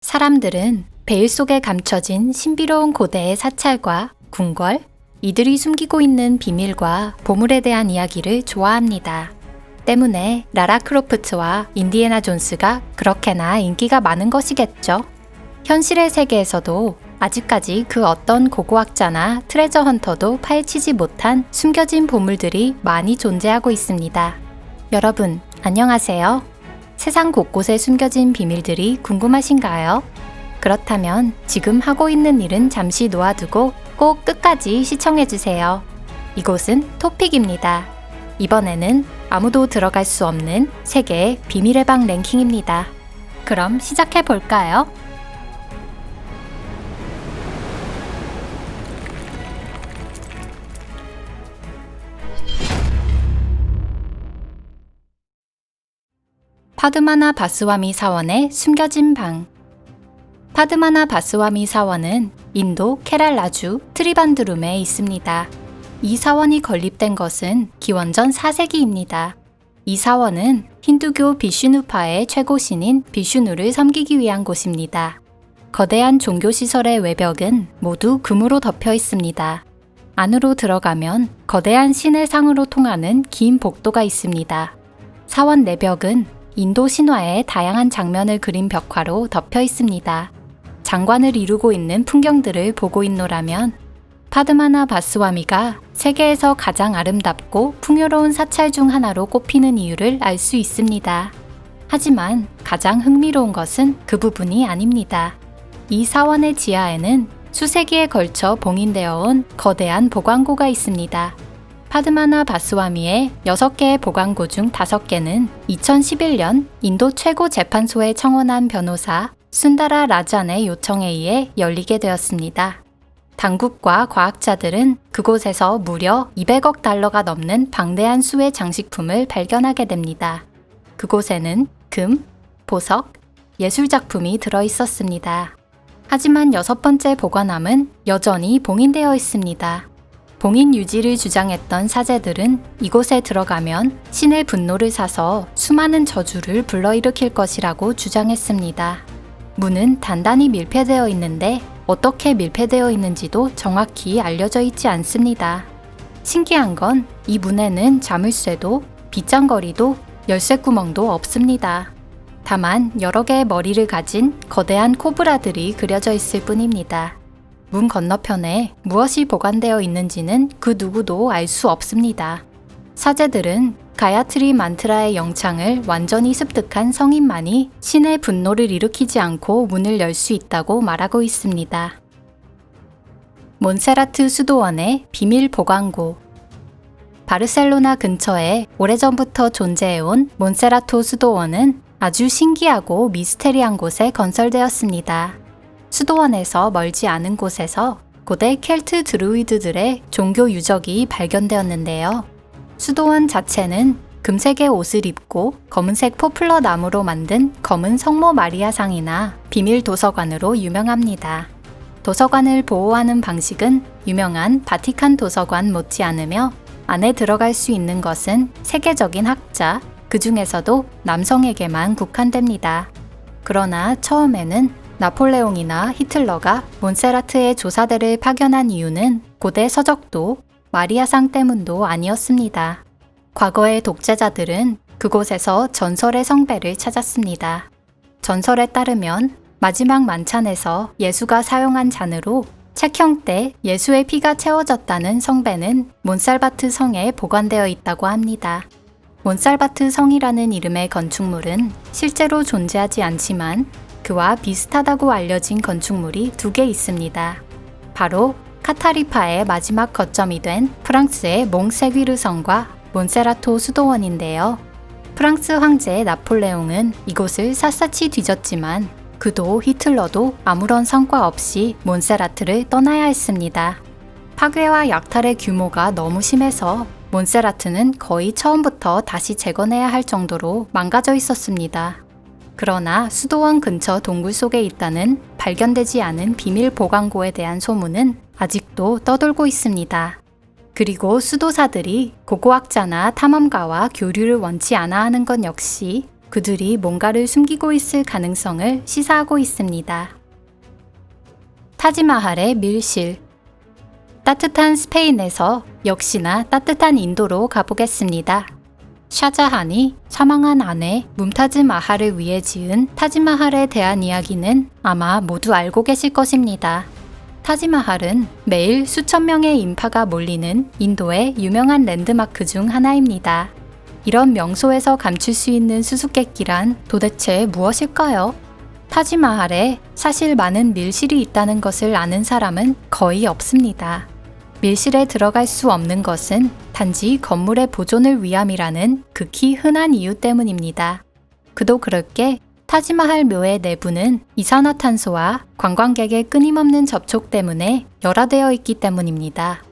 사람들은 베일 속에 감춰진 신비로운 고대의 사찰과 궁궐, 이들이 숨기고 있는 비밀과 보물에 대한 이야기를 좋아합니다. 때문에 라라 크로프트와 인디애나 존스가 그렇게나 인기가 많은 것이겠죠. 현실의 세계에서도 아직까지 그 어떤 고고학자나 트레저 헌터도 파헤치지 못한 숨겨진 보물들이 많이 존재하고 있습니다. 여러분, 안녕하세요. 세상 곳곳에 숨겨진 비밀들이 궁금하신가요? 그렇다면 지금 하고 있는 일은 잠시 놓아두고 꼭 끝까지 시청해주세요. 이곳은 토픽입니다. 이번에는 아무도 들어갈 수 없는 세계의 비밀의 방 랭킹입니다. 그럼 시작해볼까요? 파드마나 바스와미 사원의 숨겨진 방. 파드마나 바스와미 사원은 인도 케랄라주 트리반드룸에 있습니다. 이 사원이 건립된 것은 기원전 4세기입니다. 이 사원은 힌두교 비슈누파의 최고신인 비슈누를 섬기기 위한 곳입니다. 거대한 종교시설의 외벽은 모두 금으로 덮여 있습니다. 안으로 들어가면 거대한 신의 상으로 통하는 긴 복도가 있습니다. 사원 내벽은 인도 신화의 다양한 장면을 그린 벽화로 덮여 있습니다. 장관을 이루고 있는 풍경들을 보고 있노라면 파드마나 바스와미가 세계에서 가장 아름답고 풍요로운 사찰 중 하나로 꼽히는 이유를 알 수 있습니다. 하지만 가장 흥미로운 것은 그 부분이 아닙니다. 이 사원의 지하에는 수세기에 걸쳐 봉인되어 온 거대한 보관고가 있습니다. 파드마나 바스와미의 6개의 보관고 중 5개는 2011년 인도 최고 재판소에 청원한 변호사 순다라 라잔의 요청에 의해 열리게 되었습니다. 당국과 과학자들은 그곳에서 무려 200억 달러가 넘는 방대한 수의 장식품을 발견하게 됩니다. 그곳에는 금, 보석, 예술작품이 들어 있었습니다. 하지만 6번째 보관함은 여전히 봉인되어 있습니다. 봉인 유지를 주장했던 사제들은 이곳에 들어가면 신의 분노를 사서 수많은 저주를 불러일으킬 것이라고 주장했습니다. 문은 단단히 밀폐되어 있는데 어떻게 밀폐되어 있는지도 정확히 알려져 있지 않습니다. 신기한 건 이 문에는 자물쇠도 빗장거리도 열쇠구멍도 없습니다. 다만 여러 개의 머리를 가진 거대한 코브라들이 그려져 있을 뿐입니다. 문 건너편에 무엇이 보관되어 있는지는 그 누구도 알 수 없습니다. 사제들은 가야트리 만트라의 영창을 완전히 습득한 성인만이 신의 분노를 일으키지 않고 문을 열 수 있다고 말하고 있습니다. 몬세라트 수도원의 비밀 보관고. 바르셀로나 근처에 오래전부터 존재해온 몬세라토 수도원은 아주 신기하고 미스테리한 곳에 건설되었습니다. 수도원에서 멀지 않은 곳에서 고대 켈트 드루이드들의 종교 유적이 발견되었는데요. 수도원 자체는 금색의 옷을 입고 검은색 포플러 나무로 만든 검은 성모 마리아상이나 비밀 도서관으로 유명합니다. 도서관을 보호하는 방식은 유명한 바티칸 도서관 못지않으며 안에 들어갈 수 있는 것은 세계적인 학자, 그 중에서도 남성에게만 국한됩니다. 그러나 처음에는 나폴레옹이나 히틀러가 몬세라트의 조사대를 파견한 이유는 고대 서적도 마리아상 때문도 아니었습니다. 과거의 독재자들은 그곳에서 전설의 성배를 찾았습니다. 전설에 따르면 마지막 만찬에서 예수가 사용한 잔으로 책형 때 예수의 피가 채워졌다는 성배는 몬살바트 성에 보관되어 있다고 합니다. 몬살바트 성이라는 이름의 건축물은 실제로 존재하지 않지만 그와 비슷하다고 알려진 건축물이 2개 있습니다. 바로 카타리파의 마지막 거점이 된 프랑스의 몽세귀르 성과 몬세라토 수도원인데요. 프랑스 황제 나폴레옹은 이곳을 샅샅이 뒤졌지만 그도 히틀러도 아무런 성과 없이 몬세라트를 떠나야 했습니다. 파괴와 약탈의 규모가 너무 심해서 몬세라트는 거의 처음부터 다시 재건해야 할 정도로 망가져 있었습니다. 그러나 수도원 근처 동굴 속에 있다는 발견되지 않은 비밀 보관고에 대한 소문은 아직도 떠돌고 있습니다. 그리고 수도사들이 고고학자나 탐험가와 교류를 원치 않아 하는 건 역시 그들이 뭔가를 숨기고 있을 가능성을 시사하고 있습니다. 타지마할의 밀실. 따뜻한 스페인에서 역시나 따뜻한 인도로 가보겠습니다. 샤자한이 사망한 아내 뭄타즈 마할을 위해 지은 타지마할에 대한 이야기는 아마 모두 알고 계실 것입니다. 타지마할은 매일 수천 명의 인파가 몰리는 인도의 유명한 랜드마크 중 하나입니다. 이런 명소에서 감출 수 있는 수수께끼란 도대체 무엇일까요? 타지마할에 사실 많은 밀실이 있다는 것을 아는 사람은 거의 없습니다. 밀실에 들어갈 수 없는 것은 단지 건물의 보존을 위함이라는 극히 흔한 이유 때문입니다. 그도 그럴 게 타지마할 묘의 내부는 이산화탄소와 관광객의 끊임없는 접촉 때문에 열화되어 있기 때문입니다.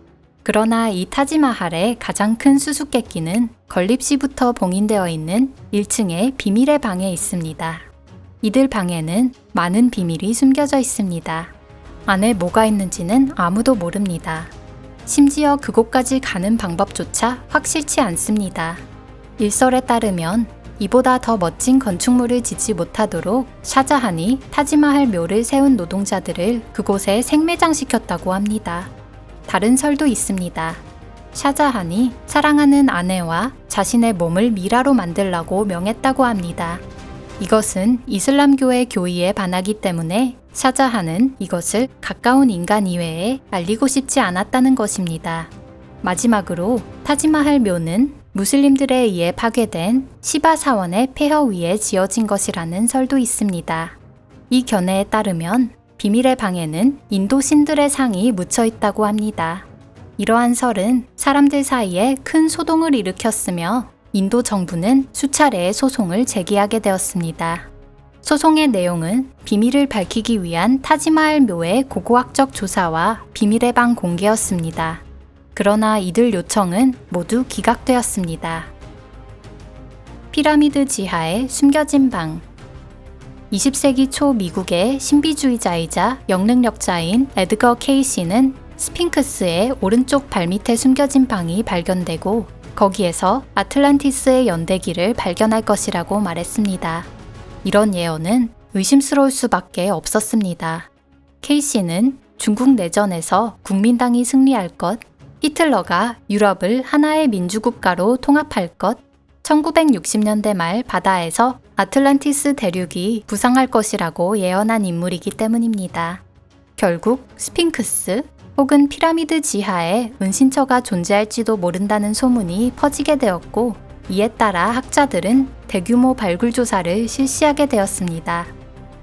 그러나 이 타지마할의 가장 큰 수수께끼는 건립 시부터 봉인되어 있는 1층의 비밀의 방에 있습니다. 이들 방에는 많은 비밀이 숨겨져 있습니다. 안에 뭐가 있는지는 아무도 모릅니다. 심지어 그곳까지 가는 방법조차 확실치 않습니다. 일설에 따르면 이보다 더 멋진 건축물을 짓지 못하도록 샤자한이 타지마할 묘를 세운 노동자들을 그곳에 생매장시켰다고 합니다. 다른 설도 있습니다. 샤자한이 사랑하는 아내와 자신의 몸을 미라로 만들라고 명했다고 합니다. 이것은 이슬람교의 교의에 반하기 때문에 샤자한은 이것을 가까운 인간 이외에 알리고 싶지 않았다는 것입니다. 마지막으로 타지마할 묘는 무슬림들에 의해 파괴된 시바 사원의 폐허 위에 지어진 것이라는 설도 있습니다. 이 견해에 따르면 비밀의 방에는 인도 신들의 상이 묻혀 있다고 합니다. 이러한 설은 사람들 사이에 큰 소동을 일으켰으며 인도 정부는 수차례의 소송을 제기하게 되었습니다. 소송의 내용은 비밀을 밝히기 위한 타지마할 묘의 고고학적 조사와 비밀의 방 공개였습니다. 그러나 이들 요청은 모두 기각되었습니다. 피라미드 지하에 숨겨진 방. 20세기 초 미국의 신비주의자이자 영능력자인 에드거 케이시는 스핑크스의 오른쪽 발밑에 숨겨진 방이 발견되고 거기에서 아틀란티스의 연대기를 발견할 것이라고 말했습니다. 이런 예언은 의심스러울 수밖에 없었습니다. 케이시는 중국 내전에서 국민당이 승리할 것, 히틀러가 유럽을 하나의 민주국가로 통합할 것, 1960년대 말 바다에서 아틀란티스 대륙이 부상할 것이라고 예언한 인물이기 때문입니다. 결국 스핑크스 혹은 피라미드 지하에 은신처가 존재할지도 모른다는 소문이 퍼지게 되었고 이에 따라 학자들은 대규모 발굴 조사를 실시하게 되었습니다.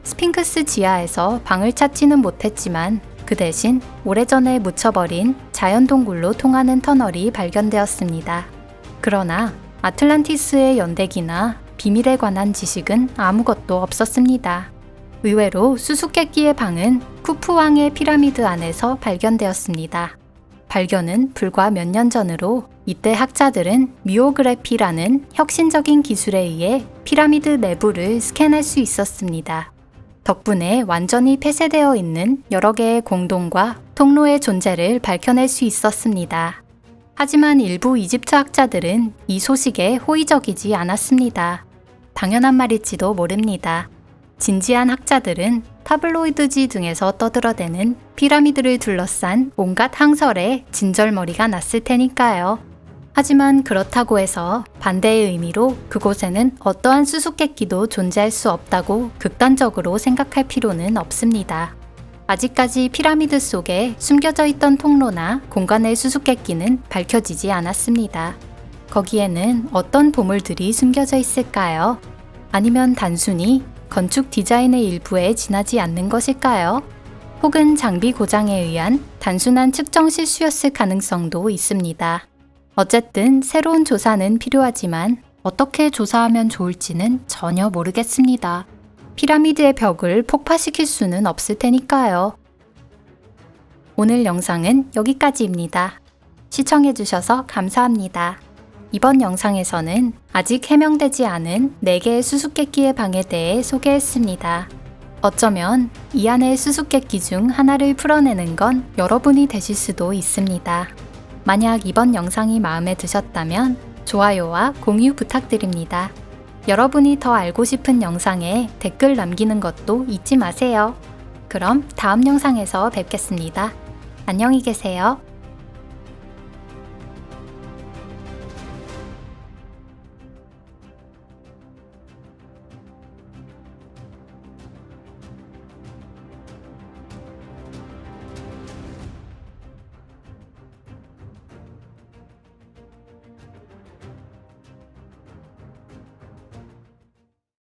스핑크스 지하에서 방을 찾지는 못했지만 그 대신 오래전에 묻혀버린 자연동굴로 통하는 터널이 발견되었습니다. 그러나 아틀란티스의 연대기나 비밀에 관한 지식은 아무것도 없었습니다. 의외로 수수께끼의 방은 쿠프 왕의 피라미드 안에서 발견되었습니다. 발견은 불과 몇 년 전으로 이때 학자들은 미오그래피라는 혁신적인 기술에 의해 피라미드 내부를 스캔할 수 있었습니다. 덕분에 완전히 폐쇄되어 있는 여러 개의 공동과 통로의 존재를 밝혀낼 수 있었습니다. 하지만 일부 이집트 학자들은 이 소식에 호의적이지 않았습니다. 당연한 말일지도 모릅니다. 진지한 학자들은 타블로이드지 등에서 떠들어대는 피라미드를 둘러싼 온갖 항설에 진절머리가 났을 테니까요. 하지만 그렇다고 해서 반대의 의미로 그곳에는 어떠한 수수께끼도 존재할 수 없다고 극단적으로 생각할 필요는 없습니다. 아직까지 피라미드 속에 숨겨져 있던 통로나 공간의 수수께끼는 밝혀지지 않았습니다. 거기에는 어떤 보물들이 숨겨져 있을까요? 아니면 단순히 건축 디자인의 일부에 지나지 않는 것일까요? 혹은 장비 고장에 의한 단순한 측정 실수였을 가능성도 있습니다. 어쨌든 새로운 조사는 필요하지만 어떻게 조사하면 좋을지는 전혀 모르겠습니다. 피라미드의 벽을 폭파시킬 수는 없을 테니까요. 오늘 영상은 여기까지입니다. 시청해주셔서 감사합니다. 이번 영상에서는 아직 해명되지 않은 4개의 수수께끼의 방에 대해 소개했습니다. 어쩌면 이 안의 수수께끼 중 하나를 풀어내는 건 여러분이 되실 수도 있습니다. 만약 이번 영상이 마음에 드셨다면 좋아요와 공유 부탁드립니다. 여러분이 더 알고 싶은 영상에 댓글 남기는 것도 잊지 마세요. 그럼 다음 영상에서 뵙겠습니다. 안녕히 계세요.